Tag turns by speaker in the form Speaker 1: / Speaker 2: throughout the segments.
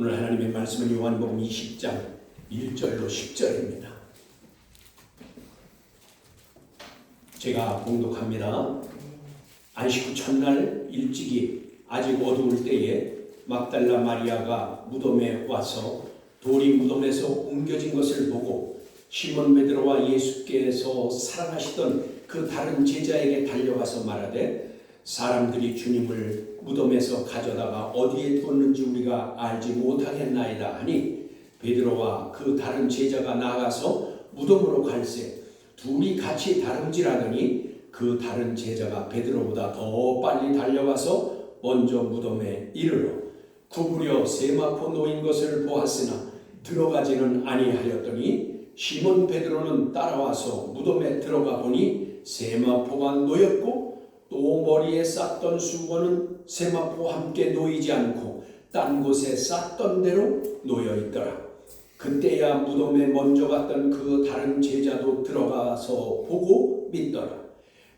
Speaker 1: 오늘 하나님의 말씀은 요한복음 20장 1절로 10절입니다. 제가 봉독합니다. 안식 후 첫날 일찍이 아직 어두울 때에 막달라 마리아가 무덤에 와서 돌이 무덤에서 옮겨진 것을 보고 시몬 베드로와 예수께서 사랑하시던 그 다른 제자에게 달려가서 말하되 사람들이 주님을 무덤에서 가져다가 어디에 두었는지 우리가 알지 못하겠나이다 하니 베드로와 그 다른 제자가 나가서 무덤으로 갈새 둘이 같이 다름질하더니 그 다른 제자가 베드로보다 더 빨리 달려가서 먼저 무덤에 이르러 구부려 세마포 놓인 것을 보았으나 들어가지는 아니하였더니 시몬 베드로는 따라와서 무덤에 들어가 보니 세마포가 놓였고 또 머리에 쌌던 수건은 세마포와 함께 놓이지 않고 딴 곳에 쌌던 대로 놓여 있더라. 그때야 무덤에 먼저 갔던 그 다른 제자도 들어가서 보고 믿더라.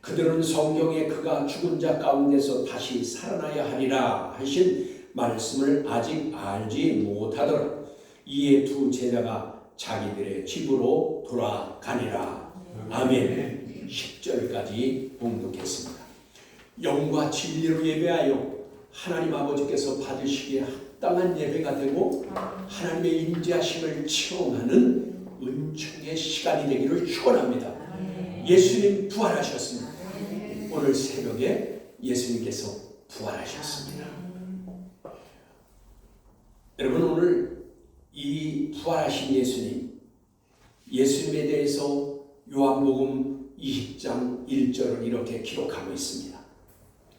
Speaker 1: 그들은 성경에 그가 죽은 자 가운데서 다시 살아나야 하리라 하신 말씀을 아직 알지 못하더라. 이에 두 제자가 자기들의 집으로 돌아가니라. 아멘. 10절까지 봉독했습니다. 영과 진리로 예배하여 하나님 아버지께서 받으시기에 합당한 예배가 되고 하나님의 인자심을 체험하는 은총의 시간이 되기를 축원합니다. 예수님 부활하셨습니다. 오늘 새벽에 예수님께서 부활하셨습니다. 여러분, 오늘 이 부활하신 예수님에 대해서 요한복음 20장 1절을 이렇게 기록하고 있습니다.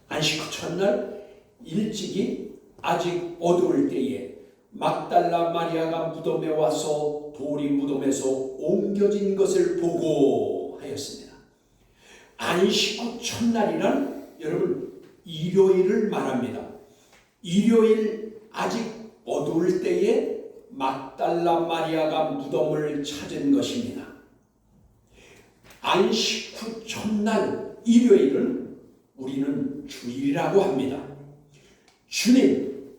Speaker 1: 안식 후 첫날 일찍이 아직 어두울 때에 막달라 마리아가 무덤에 와서 돌이 무덤에서 옮겨진 것을 보고 하였습니다. 안식 후 첫날이란 여러분 일요일을 말합니다. 일요일 아직 어두울 때에 막달라 마리아가 무덤을 찾은 것입니다. 안식 후 첫날 일요일은 우리는 주일이라고 합니다. 주님,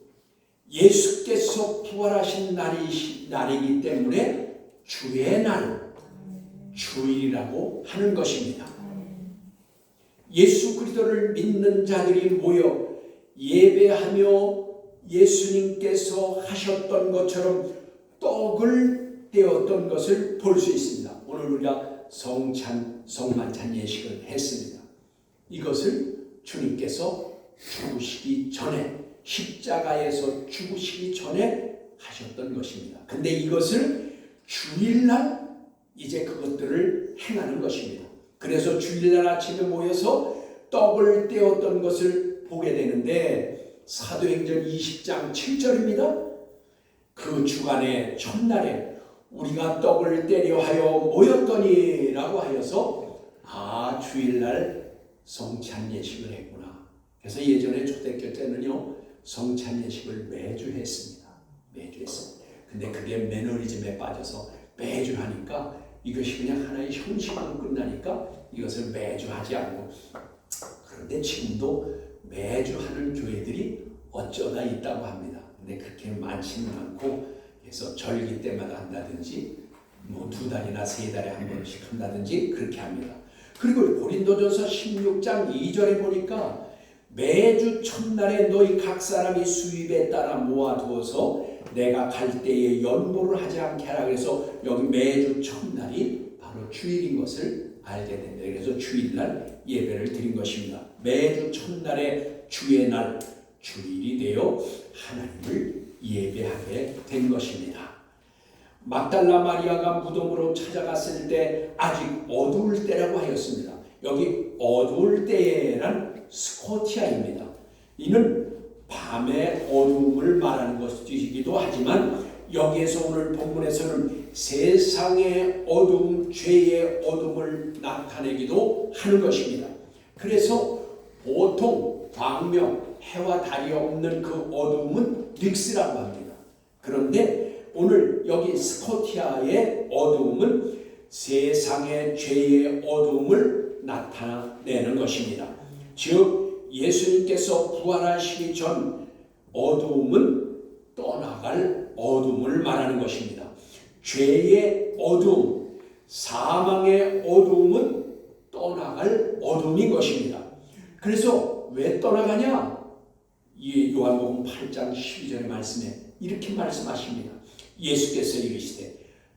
Speaker 1: 예수께서 부활하신 날이기 때문에 주의 날, 주일이라고 하는 것입니다. 예수 그리스도를 믿는 자들이 모여 예배하며 예수님께서 하셨던 것처럼 떡을 떼었던 것을 볼 수 있습니다. 오늘 우리가 성만찬 예식을 했습니다. 이것을 주님께서 죽으시기 전에 십자가에서 죽으시기 전에 하셨던 것입니다. 근데 이것을 주일날 이제 그것들을 행하는 것입니다. 그래서 주일날 아침에 모여서 떡을 떼었던 것을 보게 되는데 사도행전 20장 7절입니다. 그 주간의 첫날에 우리가 떡을 떼려 하여 모였더니 라고 하여서 주일날 성찬 예식을 했구나. 그래서 예전에 초대교회 때는요 성찬 예식을 매주 했습니다. 근데 그게 매너리즘에 빠져서 매주 하니까 이것이 그냥 하나의 형식으로 끝나니까 이것을 매주 하지 않고, 그런데 지금도 매주 하는 교회들이 어쩌다 있다고 합니다. 근데 그렇게 많지는 않고, 그래서 절기 때마다 한다든지 뭐 2달이나 3달에 한 번씩 한다든지 그렇게 합니다. 그리고 고린도전서 16장 2절에 보니까 매주 첫날에 너희 각 사람이 수입에 따라 모아두어서 내가 갈 때에 연보를 하지 않게 하라. 그래서 여기 매주 첫날이 바로 주일인 것을 알게 됩니다. 그래서 주일날 예배를 드린 것입니다. 매주 첫날에 주의 날, 주일이 되어 하나님을 예배하게 된 것입니다. 막달라 마리아가 무덤으로 찾아갔을 때 아직 어두울 때라고 하였습니다. 여기 어두울 때란 스코티아입니다. 이는 밤의 어둠을 말하는 것이기도 하지만 여기에서 오늘 본문에서는 세상의 어둠, 죄의 어둠을 나타내기도 하는 것입니다. 그래서 보통 광명, 해와 달이 없는 그 어둠은 닉스라고 합니다. 그런데 오늘 여기 스코티아의 어둠은 세상의 죄의 어둠을 나타내는 것입니다. 즉 예수님께서 부활하시기 전 어둠은 떠나갈 어둠을 말하는 것입니다. 죄의 어둠, 사망의 어둠은 떠나갈 어둠인 것입니다. 그래서 왜 떠나가냐? 이 요한복음 8장 12절의 말씀에 이렇게 말씀하십니다. 예수께서 이르시되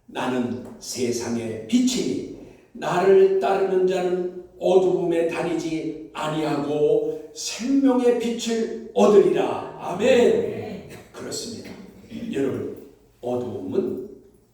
Speaker 1: 나는 세상의 빛이니 나를 따르는 자는 어두움에 다니지 아니하고 생명의 빛을 얻으리라. 아멘. 그렇습니다. 여러분, 어두움은,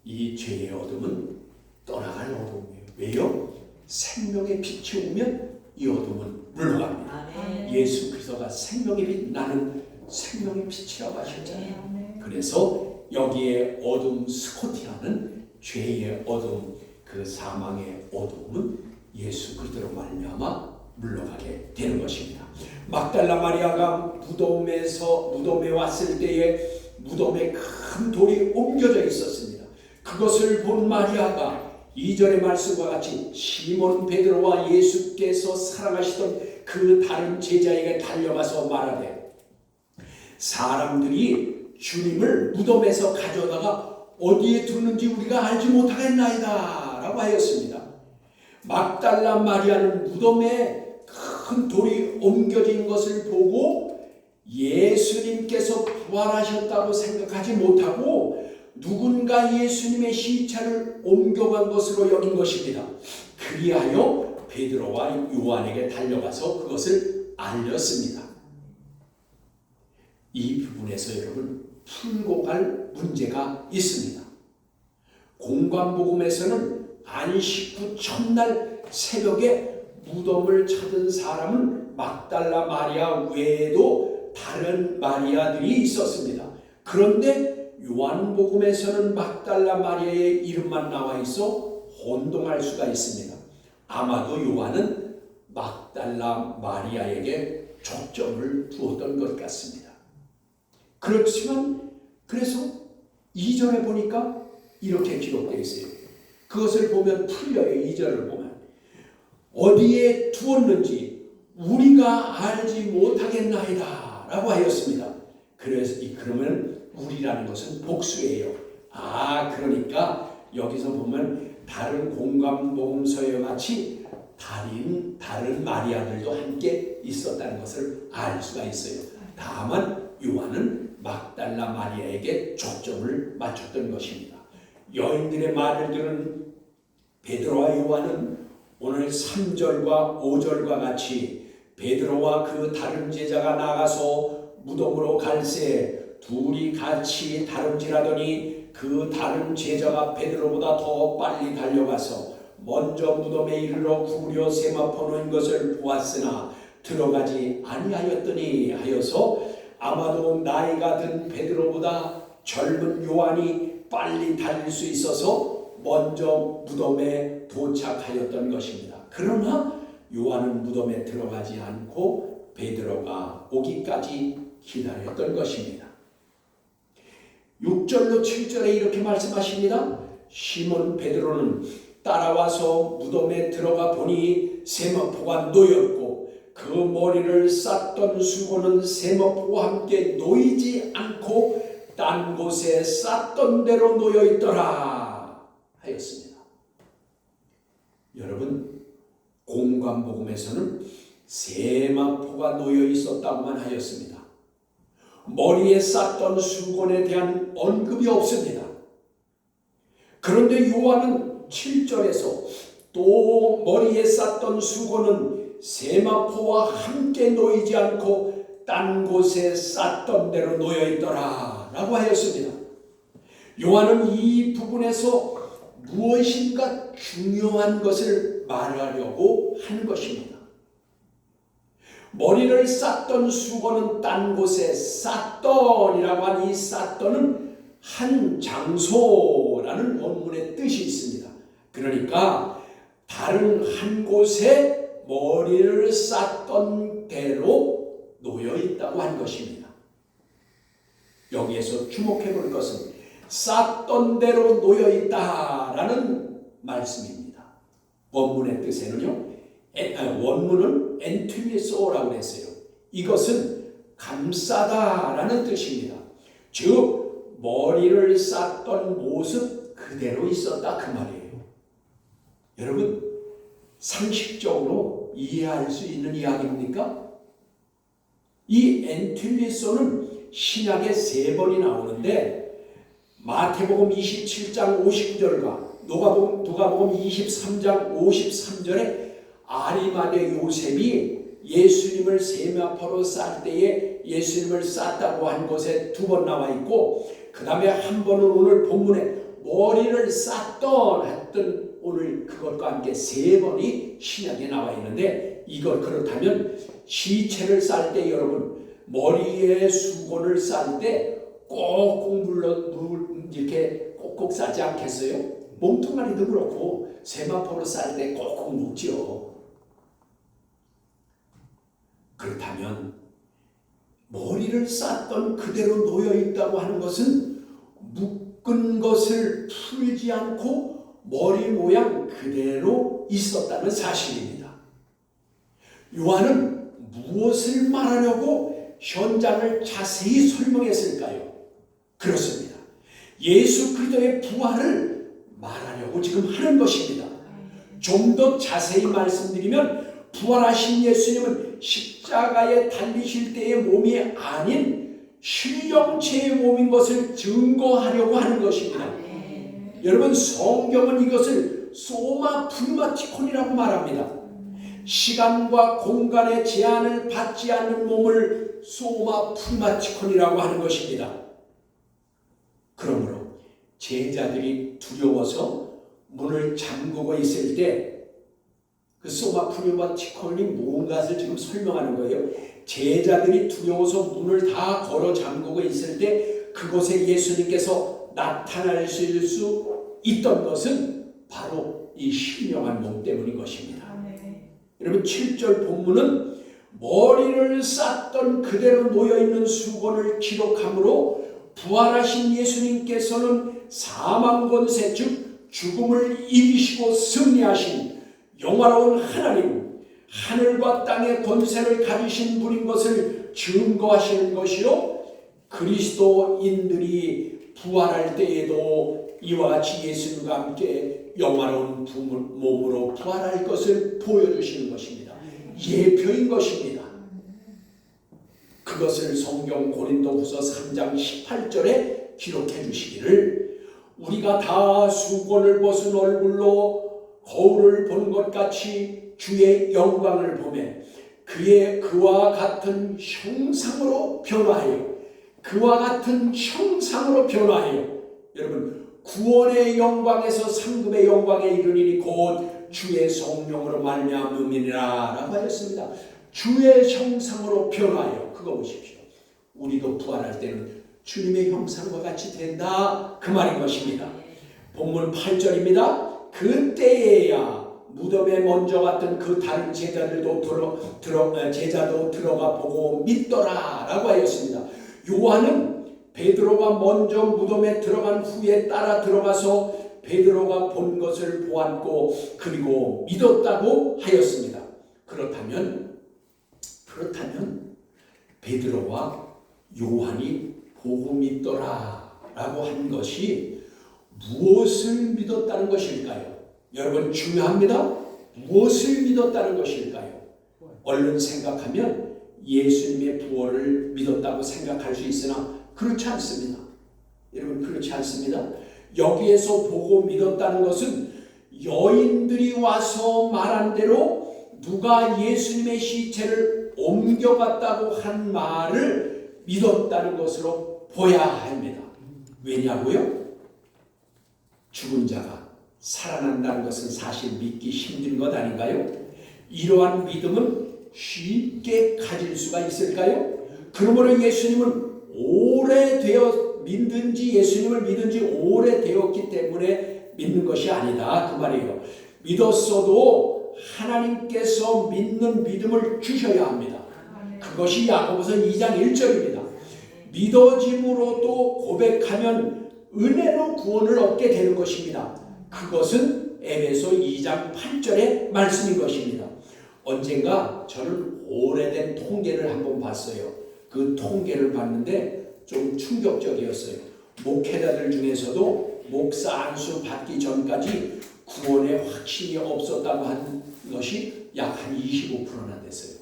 Speaker 1: 이 죄의 어둠은 떠나갈 어둠이에요. 왜요? 생명의 빛이 오면 이 어둠은 물러갑니다. 예수 그리스도가 생명의 빛, 나는 생명의 빛이라고 하셨잖아요. 그래서 여기에 어둠 스코티아는 죄의 어둠, 그 사망의 어둠은 예수 그리스도로 말미암아 물러가게 되는 것입니다. 막달라 마리아가 무덤에 왔을 때에 무덤에 큰 돌이 옮겨져 있었습니다. 그것을 본 마리아가 2절의 말씀과 같이 시몬 베드로와 예수께서 사랑하시던 그 다른 제자에게 달려가서 말하되 사람들이 주님을 무덤에서 가져다가 어디에 두는지 우리가 알지 못하겠나이다 라고 하였습니다. 막달라 마리아는 무덤에 큰 돌이 옮겨진 것을 보고 예수님께서 부활하셨다고 생각하지 못하고 누군가 예수님의 시체를 옮겨간 것으로 여긴 것입니다. 그리하여 베드로와 요한에게 달려가서 그것을 알렸습니다. 이 부분에서 여러분 풀고 갈 문제가 있습니다. 공관복음에서는 안식 후 첫날 새벽에 무덤을 찾은 사람은 막달라 마리아 외에도 다른 마리아들이 있었습니다. 그런데 요한복음에서는 막달라 마리아의 이름만 나와 있어 혼동할 수가 있습니다. 아마도 요한은 막달라 마리아에게 초점을 두었던 것 같습니다. 그렇지만 그래서 2절에 보니까 이렇게 기록되어 있어요. 그것을 보면 풀려요. 2절을 보면 어디에 두었는지 우리가 알지 못하겠나이다 라고 하였습니다. 그러면 우리라는 것은 복수예요. 그러니까 여기서 보면 다른 공관복음서에 같이 다른 마리아들도 함께 있었다는 것을 알 수가 있어요. 다만 요한은 막달라 마리아에게 초점을 맞췄던 것입니다. 여인들의 말을 들은 베드로와 요한은 오늘 3절과 5절과 같이 베드로와 그 다른 제자가 나가서 무덤으로 갈새 둘이 같이 다름질하더니 그 다른 제자가 베드로보다 더 빨리 달려가서 먼저 무덤에 이르러 구부려 세마포 놓인 것을 보았으나 들어가지 아니하였더니 하여서 아마도 나이가 든 베드로보다 젊은 요한이 빨리 달릴 수 있어서 먼저 무덤에 도착하였던 것입니다. 그러나 요한은 무덤에 들어가지 않고 베드로가 오기까지 기다렸던 것입니다. 6절로 7절에 이렇게 말씀하십니다. 시몬 베드로는 따라와서 무덤에 들어가 보니 세마포가 놓였고 그 머리를 쌌던 수고는 세마포와 함께 놓이지 않고 딴 곳에 쌌던 대로 놓여 있더라 하였습니다. 여러분, 공관복음에서는 세마포가 놓여 있었다고만 하였습니다. 머리에 쌌던 수건에 대한 언급이 없습니다. 그런데 요한은 7절에서 또 머리에 쌌던 수건은 세마포와 함께 놓이지 않고 딴 곳에 쌌던 대로 놓여 있더라 라고 하였습니다. 요한은 이 부분에서 무엇인가 중요한 것을 말하려고 하는 것입니다. 머리를 쌌던 수건은 딴 곳에 쌌던이라고 한 이 쌌던은 한 장소라는 원문의 뜻이 있습니다. 그러니까 다른 한 곳에 머리를 쌌던 대로 놓여 있다고 한 것입니다. 여기에서 주목해 볼 것은 쌌던 대로 놓여 있다라는 말씀입니다. 원문의 뜻에는요, 원문은 엔투리소라고 했어요. 이것은 감싸다라는 뜻입니다. 즉 머리를 쌌던 모습 그대로 있었다 그 말이에요. 여러분, 상식적으로 이해할 수 있는 이야기입니까? 이 엔틸리소는 신약에 3번이 나오는데 마태복음 27장 59절과 누가복음 23장 53절에 아리마대 요셉이 예수님을 세마포로 쌀 때에 예수님을 쌌다고 한 곳에 2번 나와 있고, 그 다음에 한 번은 오늘 본문에 머리를 쌌던 했던 오늘 그것과 함께 3번이 신약에 나와 있는데, 이걸 그렇다면 시체를 쌀 때 여러분 머리에 수건을 쌀 때 꼭꼭 물 이렇게 꼭꼭 싸지 않겠어요? 몸뚱아리도 그렇고 세마포로 쌀 때 꼭꼭 묶죠. 그렇다면 머리를 쌌던 그대로 놓여 있다고 하는 것은 묶은 것을 풀지 않고 머리 모양 그대로 있었다는 사실입니다. 요한은 무엇을 말하려고 현장을 자세히 설명했을까요? 그렇습니다. 예수 그리스도의 부활을 말하려고 지금 하는 것입니다. 좀 더 자세히 말씀드리면 부활하신 예수님은 십자가에 달리실 때의 몸이 아닌 신령체의 몸인 것을 증거하려고 하는 것입니다. 여러분, 성경은 이것을 소마 프리마티콘이라고 말합니다. 시간과 공간의 제한을 받지 않는 몸을 소마 프리마티콘이라고 하는 것입니다. 그러므로 제자들이 두려워서 문을 잠그고 있을 때 그 소마 프리마티콘이 무엇을 지금 설명하는 거예요. 제자들이 두려워서 문을 다 걸어 잠그고 있을 때 그곳에 예수님께서 나타나실 수 있던 것은 바로 이 신령한 몸 때문인 것입니다. 여러분, 7절 본문은 머리를 쌌던 그대로 놓여있는 수건을 기록하므로 부활하신 예수님께서는 사망 권세 즉 죽음을 이기시고 승리하신 영화로운 하나님, 하늘과 땅의 권세를 가지신 분인 것을 증거하시는 것이요, 그리스도인들이 부활할 때에도 이와 같이 예수님과 함께 영화로운 몸으로 부활할 것을 보여주시는 것입니다. 예표인 것입니다. 그것을 성경 고린도후서 3장 18절에 기록해 주시기를, 우리가 다 수건을 벗은 얼굴로 거울을 본 것 같이 주의 영광을 보며 그와 같은 형상으로 변화하여, 그와 같은 형상으로 변화하여, 여러분, 구원의 영광에서 상급의 영광에 이르리니 곧 주의 성령으로 말미암음이니라 라고 하였습니다. 주의 형상으로 변화하여, 그거 보십시오. 우리도 부활할 때는 주님의 형상과 같이 된다 그 말인 것입니다. 본문 8절입니다. 그때에야 무덤에 먼저 갔던 그 다른 제자도 들어가 보고 믿더라 라고 하였습니다. 요한은 베드로가 먼저 무덤에 들어간 후에 따라 들어가서 베드로가 본 것을 보았고 그리고 믿었다고 하였습니다. 그렇다면 베드로와 요한이 보고 믿더라 라고 한 것이 무엇을 믿었다는 것일까요? 여러분, 중요합니다. 무엇을 믿었다는 것일까요? 얼른 생각하면 예수님의 부활을 믿었다고 생각할 수 있으나 그렇지 않습니다. 여러분, 그렇지 않습니다. 여기에서 보고 믿었다는 것은 여인들이 와서 말한 대로 누가 예수님의 시체를 옮겨갔다고 한 말을 믿었다는 것으로 보아야 합니다. 왜냐고요? 죽은 자가 살아난다는 것은 사실 믿기 힘든 것 아닌가요? 이러한 믿음은 쉽게 가질 수가 있을까요? 그러므로 예수님은 예수님을 믿은 지 오래되었기 때문에 믿는 것이 아니다 그 말이에요. 믿었어도 하나님께서 믿는 믿음을 주셔야 합니다. 그것이 야고보서 2장 1절입니다. 믿어짐으로도 고백하면 은혜로 구원을 얻게 되는 것입니다. 그것은 에베소 2장 8절의 말씀인 것입니다. 언젠가 저는 오래된 통계를 한번 봤어요. 그 통계를 봤는데 좀 충격적이었어요. 목회자들 중에서도 목사 안수 받기 전까지 구원의 확신이 없었다고 한 것이 약 한 25%나 됐어요.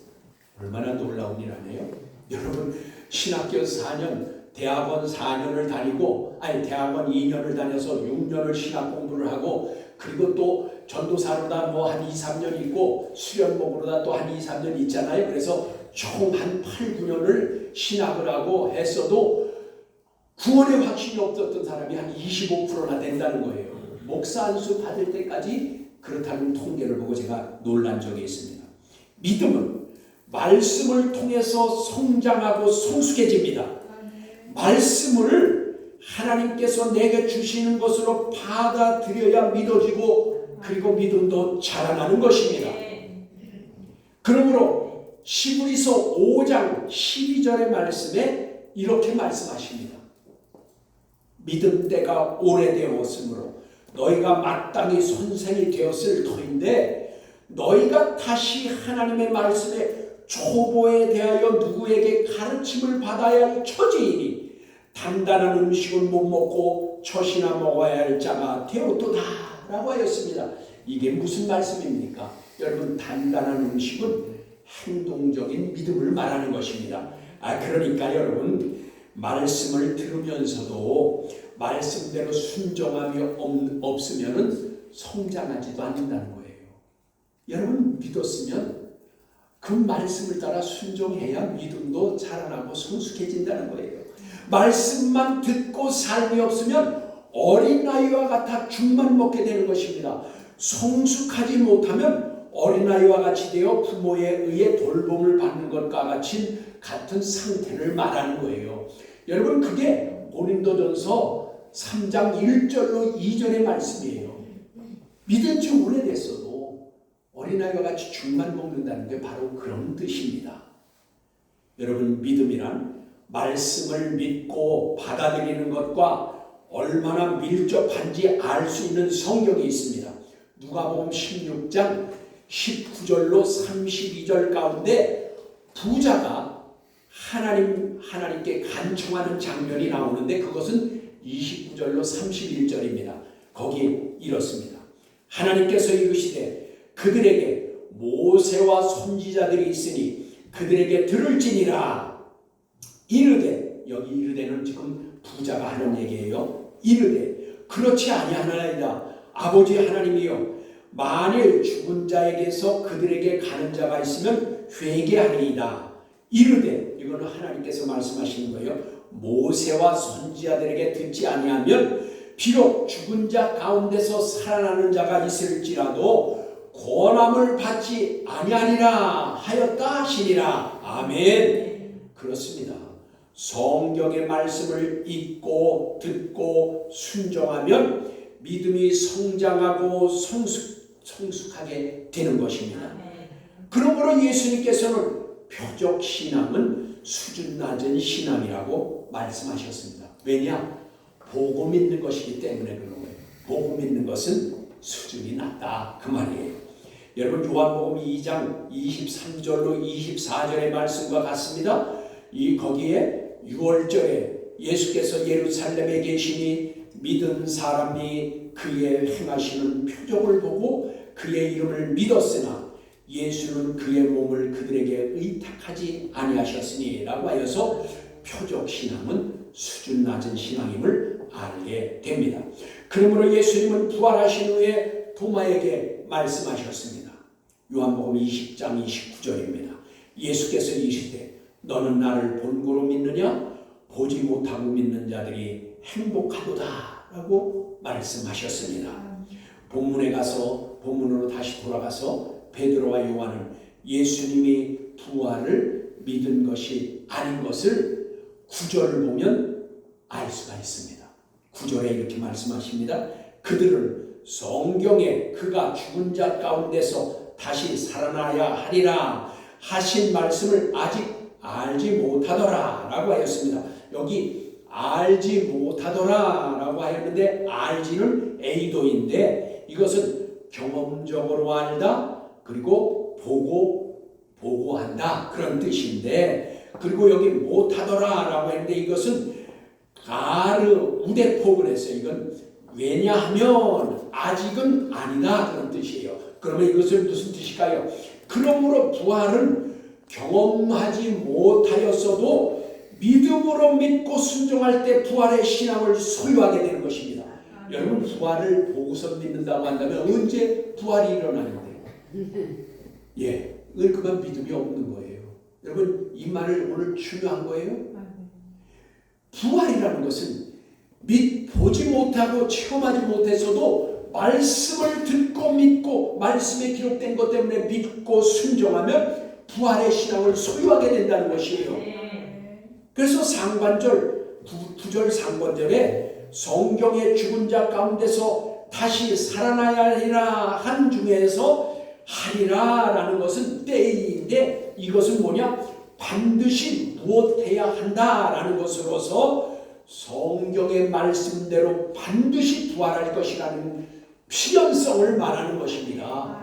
Speaker 1: 얼마나 놀라운 일 아니에요? 여러분, 신학교 4년, 대학원 4년을 다니고, 대학원 2년을 다녀서 6년을 신학 공부를 하고, 그리고 또 전도사로다 뭐 한 2, 3년 있고, 수련목으로다 또 한 2, 3년 있잖아요. 그래서 총 한 8, 9년을 신학을 하고 했어도 구원의 확신이 없었던 사람이 한 25%나 된다는 거예요. 목사 안수 받을 때까지 그렇다는 통계를 보고 제가 놀란 적이 있습니다. 믿음은 말씀을 통해서 성장하고 성숙해집니다. 말씀을 하나님께서 내게 주시는 것으로 받아들여야 믿어지고 그리고 믿음도 자라나는 것입니다. 그러므로 히브리서 5장 12절의 말씀에 이렇게 말씀하십니다. 믿음 때가 오래되었으므로 너희가 마땅히 선생이 되었을 터인데 너희가 다시 하나님의 말씀에 초보에 대하여 누구에게 가르침을 받아야 할 처지이니 단단한 음식은 못 먹고 젖이나 먹어야 할 자가 되었도다 라고 하였습니다. 이게 무슨 말씀입니까? 여러분, 단단한 음식은 행동적인 믿음을 말하는 것입니다. 그러니까 여러분, 말씀을 들으면서도 말씀대로 순종함이 없으면 성장하지도 않는다는 거예요. 여러분, 믿었으면 그 말씀을 따라 순종해야 믿음도 자라나고 성숙해진다는 거예요. 말씀만 듣고 삶이 없으면 어린아이와 같아 죽만 먹게 되는 것입니다. 성숙하지 못하면 어린아이와 같이 되어 부모에 의해 돌봄을 받는 것과 같은 상태를 말하는 거예요. 여러분, 그게 고린도전서 3장 1절로 2절의 말씀이에요. 믿은 지 오래됐어도 어린아이와 같이 죽만 먹는다는 게 바로 그런 뜻입니다. 여러분, 믿음이란 말씀을 믿고 받아들이는 것과 얼마나 밀접한지 알 수 있는 성경이 있습니다. 누가복음 16장 19절로 32절 가운데 부자가 하나님께 간청하는 장면이 나오는데 그것은 29절로 31절입니다. 거기 이렇습니다. 하나님께서 이르시되 그들에게 모세와 선지자들이 있으니 그들에게 들을지니라. 이르되, 여기 이르되는 지금 부자가 하는 얘기예요. 이르되 그렇지 아니하나이다. 아버지 하나님이여, 만일 죽은 자에게서 그들에게 가는 자가 있으면 회개하리이다. 이르되, 이거는 하나님께서 말씀하시는 거예요. 모세와 선지자들에게 듣지 아니하면 비록 죽은 자 가운데서 살아나는 자가 있을지라도 권함을 받지 아니하리라 하였다 하시니라. 아멘. 그렇습니다. 성경의 말씀을 읽고 듣고 순종하면 믿음이 성장하고 성숙하게 되는 것입니다. 그러므로 예수님께서는 표적 신앙은 수준 낮은 신앙이라고 말씀하셨습니다. 왜냐? 보고 믿는 것이기 때문에 그런 거예요. 보고 믿는 것은 수준이 낮다, 그 말이에요. 여러분, 요한복음 2장 23절로 24절의 말씀과 같습니다. 거기에 6월절에 예수께서 예루살렘에 계시니 믿은 사람이 그의 행하시는 표적을 보고 그의 이름을 믿었으나 예수는 그의 몸을 그들에게 의탁하지 아니하셨으니 라고 하여서 표적 신앙은 수준 낮은 신앙임을 알게 됩니다. 그러므로 예수님은 부활하신 후에 도마에게 말씀하셨습니다. 요한복음 20장 29절입니다. 예수께서 이르시되 너는 나를 본고로 믿느냐? 보지 못하고 믿는 자들이 행복하도다 라고 말씀하셨습니다. 본문으로 다시 돌아가서 베드로와 요한은 예수님이 부활을 믿은 것이 아닌 것을 9절을 보면 알 수가 있습니다. 9절에 이렇게 말씀하십니다. 그들은 성경에 그가 죽은 자 가운데서 다시 살아나야 하리라 하신 말씀을 아직 알지 못하더라 라고 하였습니다. 여기 알지 못하더라 라고 하였는데 알지는 에이도인데 이것은 경험적으로 알다 그리고 보고한다 그런 뜻인데, 그리고 여기 못하더라 라고 했는데 이것은 가르 우데포 그랬어요. 이건 왜냐하면 아직은 아니다 그런 뜻이에요. 그러면 이것은 무슨 뜻일까요? 그러므로 부활은 경험하지 못하였어도 믿음으로 믿고 순종할 때 부활의 신앙을 소유하게 되는 것입니다. 여러분 부활을 보고서 믿는다고 한다면 언제 부활이 일어나는데요? 예, 그만 믿음이 없는 거예요. 여러분 이 말을 오늘 중요한 거예요. 부활이라는 것은 보지 못하고 체험하지 못했어도 말씀을 듣고 믿고 말씀에 기록된 것 때문에 믿고 순종하면 부활의 신앙을 소유하게 된다는 것이에요. 그래서 상반절 9절 상반절에 성경의 죽은 자 가운데서 다시 살아나야 하리라 한 중에서 하리라라는 것은 때인데 이것은 뭐냐? 반드시 무엇해야 한다라는 것으로서 성경의 말씀대로 반드시 부활할 것이라는 필연성을 말하는 것입니다.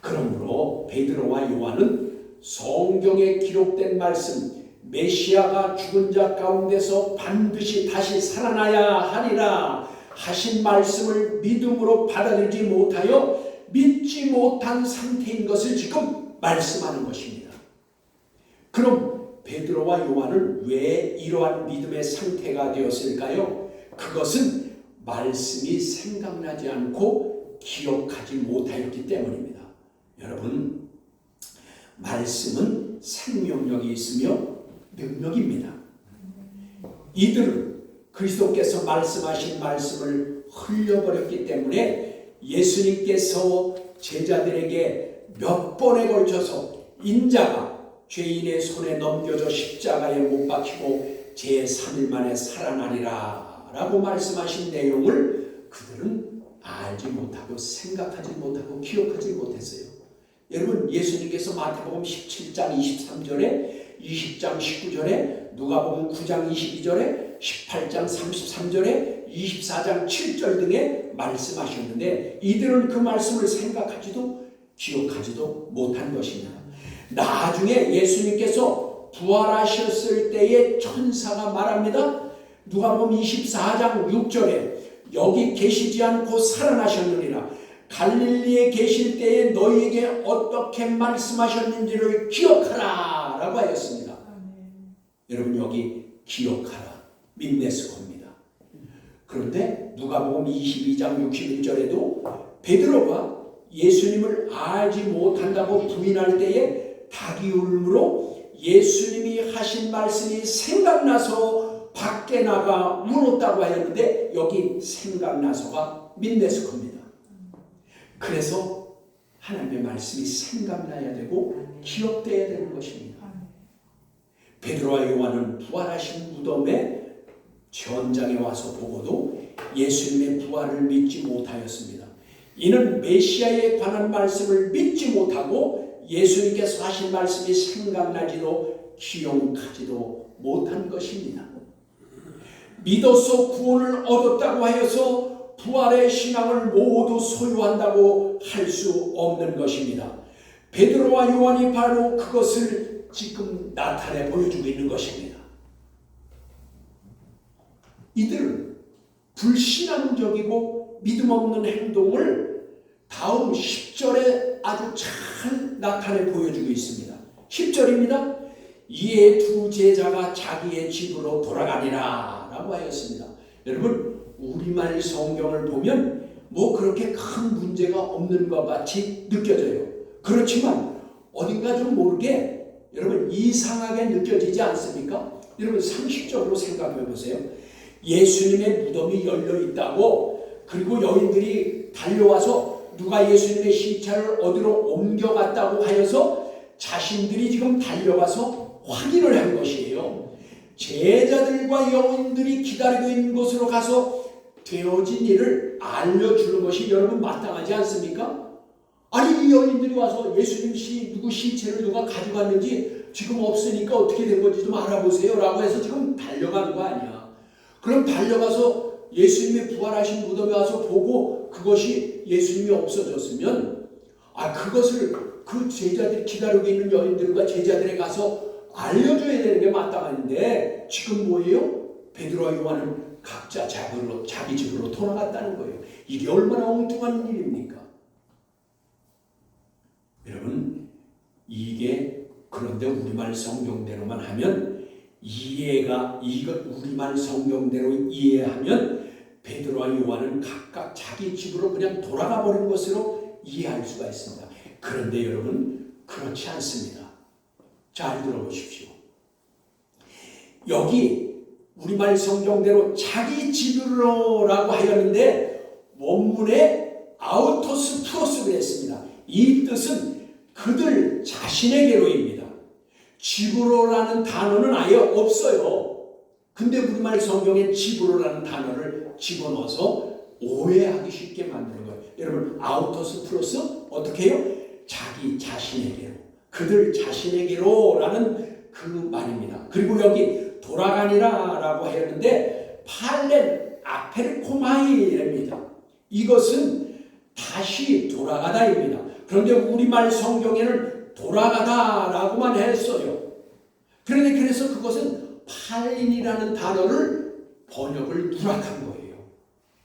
Speaker 1: 그러므로 베드로와 요한은 성경에 기록된 말씀 메시아가 죽은 자 가운데서 반드시 다시 살아나야 하리라 하신 말씀을 믿음으로 받아들이지 못하여 믿지 못한 상태인 것을 지금 말씀하는 것입니다. 그럼 베드로와 요한은 왜 이러한 믿음의 상태가 되었을까요? 그것은 말씀이 생각나지 않고 기억하지 못하였기 때문입니다. 여러분, 말씀은 생명력이 있으며 능력입니다. 이들은 그리스도께서 말씀하신 말씀을 흘려버렸기 때문에 예수님께서 제자들에게 몇 번에 걸쳐서 인자가 죄인의 손에 넘겨져 십자가에 못 박히고 제3일 만에 살아나리라 라고 말씀하신 내용을 그들은 알지 못하고 생각하지 못하고 기억하지 못했어요. 여러분 예수님께서 마태복음 17장 23절에 20장 19절에 누가복음 9장 22절에 18장 33절에 24장 7절 등에 말씀하셨는데 이들은 그 말씀을 생각하지도 기억하지도 못한 것입니다. 나중에 예수님께서 부활하셨을 때에 천사가 말합니다. 누가복음 24장 6절에 여기 계시지 않고 살아나셨느니라. 갈릴리에 계실 때에 너희에게 어떻게 말씀하셨는지를 기억하라 라고 하였습니다. 여러분 여기 기억하라 민네스코입니다. 그런데 누가복음 22장 61절에도 베드로가 예수님을 알지 못한다고 부인할 때에 닭이 울므로 예수님이 하신 말씀이 생각나서 밖에 나가 울었다고 하였는데 여기 생각나서가 민네스코입니다. 그래서 하나님의 말씀이 생각나야 되고 기억되어야 되는 것입니다. 베드로와 요한은 부활하신 무덤에 전장에 와서 보고도 예수님의 부활을 믿지 못하였습니다. 이는 메시아에 관한 말씀을 믿지 못하고 예수님께서 하신 말씀이 생각나지도 기억하지도 못한 것입니다. 믿어서 구원을 얻었다고 하여서 부활의 신앙을 모두 소유한다고 할 수 없는 것입니다. 베드로와 요한이 바로 그것을 지금 나타내 보여주고 있는 것입니다. 이들은 불신앙적이고 믿음 없는 행동을 다음 10절에 아주 잘 나타내 보여주고 있습니다. 10절입니다. 이에 두 제자가 자기의 집으로 돌아가니라 라고 하였습니다. 여러분 우리말 성경을 보면 뭐 그렇게 큰 문제가 없는 것 같이 느껴져요. 그렇지만 어딘가 좀 모르게 여러분 이상하게 느껴지지 않습니까? 여러분 상식적으로 생각해 보세요. 예수님의 무덤이 열려 있다고 그리고 여인들이 달려와서 누가 예수님의 시체를 어디로 옮겨갔다고 하여서 자신들이 지금 달려가서 확인을 한 것이에요. 제자들과 여인들이 기다리고 있는 곳으로 가서 되어진 일을 알려주는 것이 여러분 마땅하지 않습니까? 아니 이 여인들이 와서 예수님 누구 시체를 누가 가져갔는지 지금 없으니까 어떻게 된 건지 좀 알아보세요 라고 해서 지금 달려가는 거 아니야. 그럼 달려가서 예수님의 부활하신 무덤에 와서 보고 그것이 예수님이 없어졌으면 그것을 그 제자들이 기다리고 있는 여인들과 제자들에 가서 알려줘야 되는 게 마땅한데 지금 뭐예요? 베드로와 요한은 각자 자기 집으로 돌아갔다는 거예요. 이게 얼마나 엉뚱한 일입니까? 여러분, 이게 그런데 우리말 성경대로만 하면 우리말 성경대로 이해하면 베드로와 요한은 각각 자기 집으로 그냥 돌아가 버린 것으로 이해할 수가 있습니다. 그런데 여러분, 그렇지 않습니다. 잘 들어보십시오. 여기 우리말 성경대로 자기 집으로라고 하였는데 원문에 아우토스 프로스를 했습니다. 이 뜻은 그들 자신에게로입니다. 집으로라는 단어는 아예 없어요. 근데 우리말 성경에 집으로라는 단어를 집어넣어서 오해하기 쉽게 만드는 거예요. 여러분, 아우토스 플러스 어떻게 해요? 자기 자신에게로, 그들 자신에게로라는 그 말입니다. 그리고 여기 돌아가니라 라고 했는데 팔렌 아페르코마이입니다. 이것은 다시 돌아가다입니다. 그런데 우리말 성경에는 돌아가다라고만 했어요. 그래서 그것은 팔린이라는 단어를 번역을 누락한 거예요.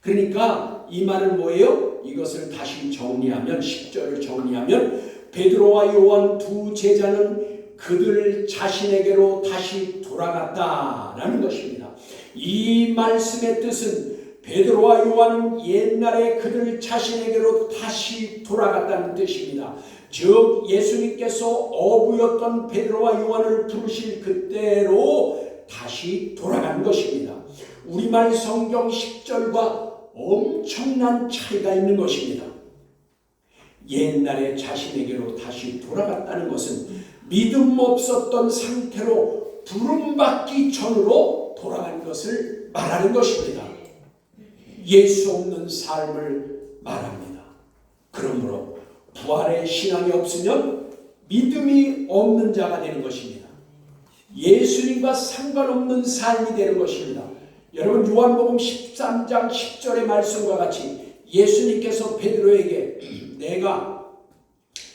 Speaker 1: 그러니까 이 말은 뭐예요? 이것을 다시 정리하면 10절을 정리하면 베드로와 요한 두 제자는 그들 자신에게로 다시 돌아갔다라는 것입니다. 이 말씀의 뜻은 베드로와 요한은 옛날에 그들 자신에게로 다시 돌아갔다는 뜻입니다. 즉 예수님께서 어부였던 베드로와 요한을 부르실 그때로 다시 돌아간 것입니다. 우리말 성경 10절과 엄청난 차이가 있는 것입니다. 옛날에 자신에게로 다시 돌아갔다는 것은 믿음 없었던 상태로 부름받기 전으로 돌아간 것을 말하는 것입니다. 예수 없는 삶을 말합니다. 그러므로 부활의 신앙이 없으면 믿음이 없는 자가 되는 것입니다. 예수님과 상관없는 삶이 되는 것입니다. 여러분, 요한복음 13장 10절의 말씀과 같이 예수님께서 베드로에게 내가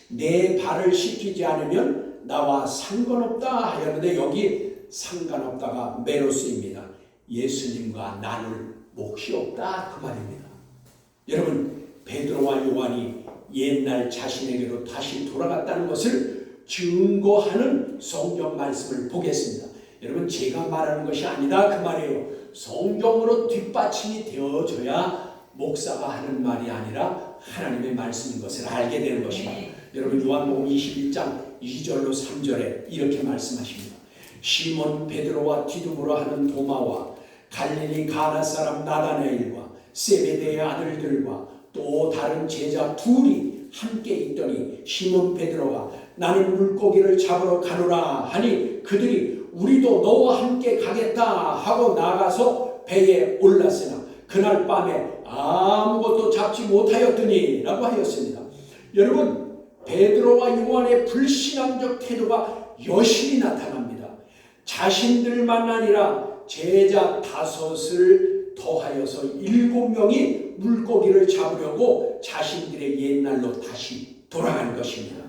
Speaker 1: 내 발을 씻기지 않으면 나와 상관없다 하였는데 여기 상관없다가 메로스입니다. 예수님과 나눌 몫이 없다 그 말입니다. 여러분, 베드로와 요한이 옛날 자신에게로 다시 돌아갔다는 것을 증거하는 성경 말씀을 보겠습니다. 여러분, 제가 말하는 것이 아니다 그 말이에요. 성경으로 뒷받침이 되어져야 목사가 하는 말이 아니라 하나님의 말씀인 것을 알게 되는 것입니다. 여러분, 요한복음 21장 2절로 3절에 이렇게 말씀하십니다. 시몬 베드로와 디두모라 하는 도마와 갈릴리 가나 사람 나다나엘과 세베대의 아들들과 또 다른 제자 둘이 함께 있더니 시몬 베드로가 나는 물고기를 잡으러 가노라 하니 그들이 우리도 너와 함께 가겠다 하고 나가서 배에 올랐으나 그날 밤에 아무것도 잡지 못하였더니 라고 하였습니다. 여러분, 베드로와 요한의 불신앙적 태도가 여실히 나타납니다. 자신들만 아니라 제자 5을 더하여서 7명이 물고기를 잡으려고 자신들의 옛날로 다시 돌아간 것입니다.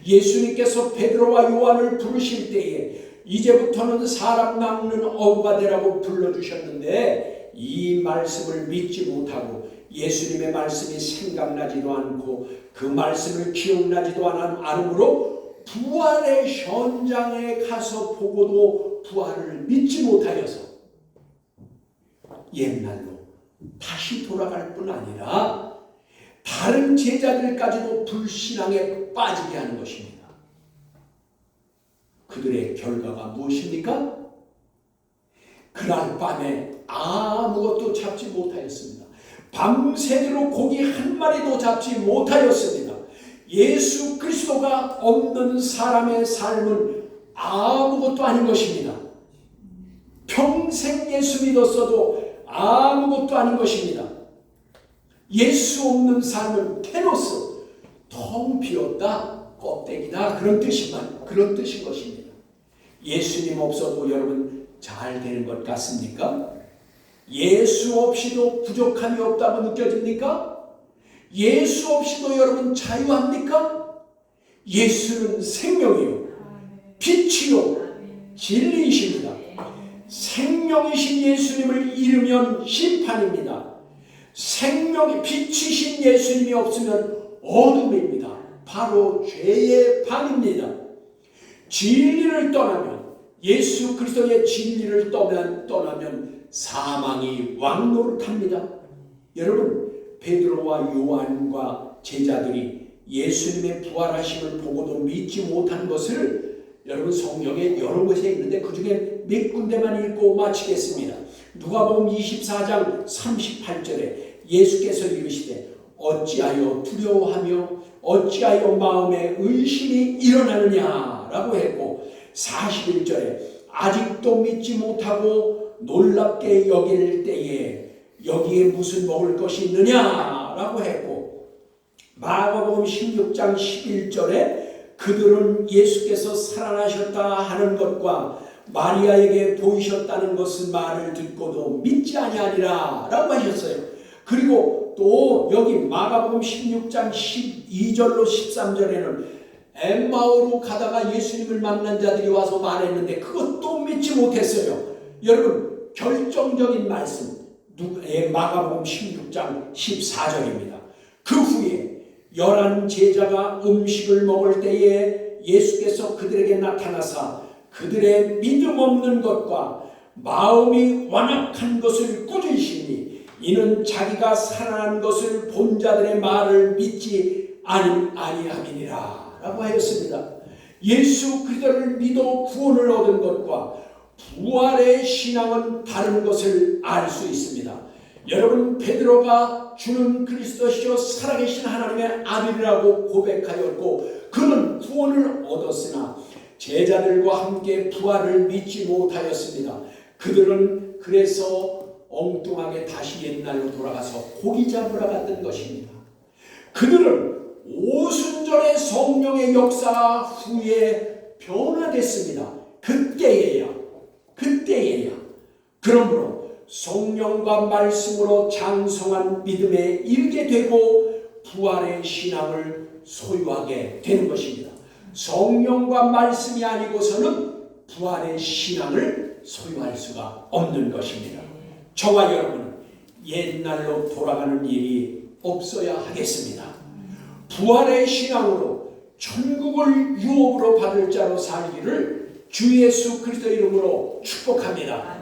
Speaker 1: 예수님께서 베드로와 요한을 부르실 때에 이제부터는 사람 낚는 어부가 되라고 불러주셨는데 이 말씀을 믿지 못하고 예수님의 말씀이 생각나지도 않고 그 말씀을 기억나지도 않으므로 부활의 현장에 가서 보고도 부활을 믿지 못하여서 옛날로 다시 돌아갈 뿐 아니라 다른 제자들까지도 불신앙에 빠지게 하는 것입니다. 그들의 결과가 무엇입니까? 그날 밤에 아무것도 잡지 못하였습니다. 밤새도록 고기 한 마리도 잡지 못하였습니다. 예수 그리스도가 없는 사람의 삶은 아무것도 아닌 것입니다. 평생 예수 믿었어도 아무것도 아닌 것입니다. 예수 없는 삶은 테노스, 텅 비었다, 껍데기다 그런 뜻인 것입니다. 예수님 없어도 여러분 잘 되는 것 같습니까? 예수 없이도 부족함이 없다고 느껴집니까? 예수 없이도 여러분 자유합니까? 예수는 생명이요 빛이요 진리이십니다. 생명이신 예수님을 잃으면 심판입니다. 생명이 빛이신 예수님이 없으면 어둠입니다. 바로 죄의 방입니다. 진리를 떠나면, 예수 그리스도의 진리를 떠나면 사망이 왕노릇합니다. 여러분, 베드로와 요한과 제자들이 예수님의 부활하심을 보고도 믿지 못한 것을 여러분 성경에 여러 곳에 있는데 그 중에 몇 군데만 읽고 마치겠습니다. 누가복음 24장 38절에 예수께서 이르시되 어찌하여 두려워하며 어찌하여 마음에 의심이 일어나느냐라고 했고, 41절에 아직도 믿지 못하고 놀랍게 여길 때에 여기에 무슨 먹을 것이 있느냐라고 했고, 마가복음 16장 11절에 그들은 예수께서 살아나셨다 하는 것과 마리아에게 보이셨다는 것은 말을 듣고도 믿지 아니하리라 라고 하셨어요. 그리고 또 여기 마가복음 16장 12절로 13절에는 엠마오로 가다가 예수님을 만난 자들이 와서 말했는데 그것도 믿지 못했어요. 여러분, 결정적인 말씀 마가복음 16장 14절입니다. 그 후에 11 제자가 음식을 먹을 때에 예수께서 그들에게 나타나사 그들의 믿음 없는 것과 마음이 완악한 것을 꾸짖으시니 이는 자기가 살아난 것을 본 자들의 말을 믿지 아니함이니라 라고 하였습니다. 예수 그리스도를 믿어 구원을 얻은 것과 부활의 신앙은 다른 것을 알 수 있습니다. 여러분, 베드로가 주는 그리스도시요 살아계신 하나님의 아들이라고 고백하였고 그는 구원을 얻었으나 제자들과 함께 부활을 믿지 못하였습니다. 그들은 그래서 엉뚱하게 다시 옛날로 돌아가서 고기 잡으러 갔던 것입니다. 그들은 오순절의 성령의 역사 후에 변화됐습니다. 그때에야 그러므로 성령과 말씀으로 장성한 믿음에 이르게 되고 부활의 신앙을 소유하게 되는 것입니다. 성령과 말씀이 아니고서는 부활의 신앙을 소유할 수가 없는 것입니다. 저와 여러분은 옛날로 돌아가는 일이 없어야 하겠습니다. 부활의 신앙으로 천국을 유업으로 받을 자로 살기를 주 예수 그리스도 이름으로 축복합니다.